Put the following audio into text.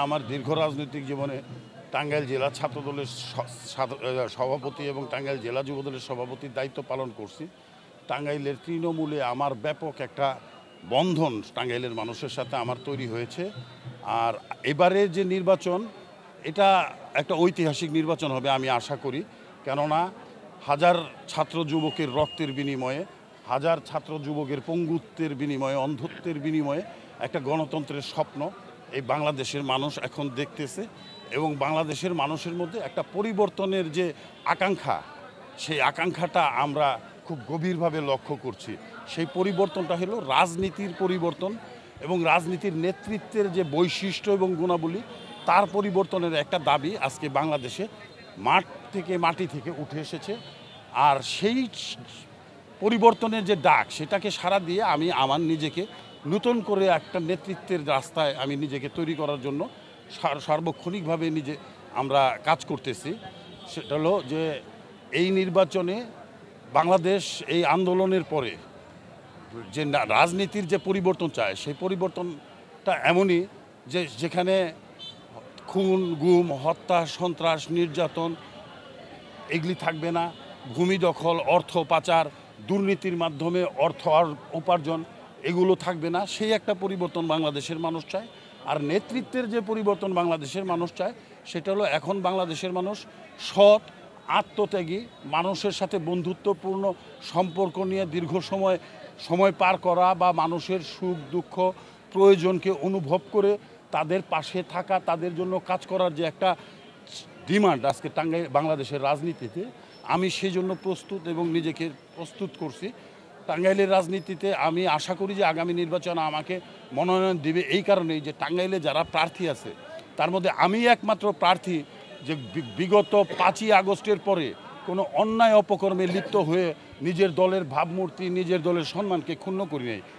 আমার দীর্ঘ রাজনৈতিক জীবনে টাঙ্গাইল জেলা ছাত্রদলের সভাপতি এবং টাঙ্গাইল জেলা যুবদলের সভাপতির দায়িত্ব পালন করছি। টাঙ্গাইলের তৃণমূলে আমার ব্যাপক একটা বন্ধন টাঙ্গাইলের মানুষের সাথে আমার তৈরি হয়েছে। আর এবারের যে নির্বাচন, এটা একটা ঐতিহাসিক নির্বাচন হবে আমি আশা করি। কেননা হাজার ছাত্র যুবকের রক্তের বিনিময়ে, হাজার ছাত্র যুবকের পঙ্গুত্বের বিনিময়ে, অন্ধত্বের বিনিময়ে একটা গণতন্ত্রের স্বপ্ন এই বাংলাদেশের মানুষ এখন দেখতেছে। এবং বাংলাদেশের মানুষের মধ্যে একটা পরিবর্তনের যে আকাঙ্ক্ষা, সেই আকাঙ্ক্ষাটা আমরা খুব গভীরভাবে লক্ষ্য করছি। সেই পরিবর্তনটা হলো রাজনীতির পরিবর্তন এবং রাজনীতির নেতৃত্বের যে বৈশিষ্ট্য এবং গুণাবলী, তার পরিবর্তনের একটা দাবি আজকে বাংলাদেশে মাটি থেকে উঠে এসেছে। আর সেই পরিবর্তনের যে ডাক, সেটাকে সাড়া দিয়ে আমি আমার নিজেকে নতুন করে একটা নেতৃত্বের রাস্তায় আমি নিজেকে তৈরি করার জন্য সার্বক্ষণিকভাবে আমরা কাজ করতেছি। সেটা হলো যে এই নির্বাচনে বাংলাদেশ এই আন্দোলনের পরে যে রাজনীতির যে পরিবর্তন চায়, সেই পরিবর্তনটা এমনই যে যেখানে খুন, গুম, হত্যা, সন্ত্রাস, নির্যাতন এগুলি থাকবে না। ভূমি দখল, অর্থ পাচার, দুর্নীতির মাধ্যমে অর্থ উপার্জন, এগুলো থাকবে না। সেই একটা পরিবর্তন বাংলাদেশের মানুষ চায়। আর নেতৃত্বের যে পরিবর্তন বাংলাদেশের মানুষ চায়, সেটা হলো এখন বাংলাদেশের মানুষ সৎ, আত্মত্যাগী, মানুষের সাথে বন্ধুত্বপূর্ণ সম্পর্ক নিয়ে দীর্ঘ সময় পার করা বা মানুষের সুখ দুঃখ প্রয়োজনকে অনুভব করে তাদের পাশে থাকা, তাদের জন্য কাজ করার যে একটা ডিমান্ড আজকে বাংলাদেশের রাজনীতিতে, আমি সেই জন্য প্রস্তুত এবং নিজেকে প্রস্তুত করছি। টাঙ্গাইলের রাজনীতিতে আমি আশা করি যে আগামী নির্বাচনে আমাকে মনোনয়ন দিবে এই কারণেই যে টাঙ্গাইলে যারা প্রার্থী আছে তার মধ্যে আমি একমাত্র প্রার্থী যে বিগত 5ই আগস্টের পরে কোনো অন্যায় অপকর্মে লিপ্ত হয়ে নিজের দলের ভাবমূর্তি, নিজের দলের সম্মানকে ক্ষুণ্ণ করি নাই।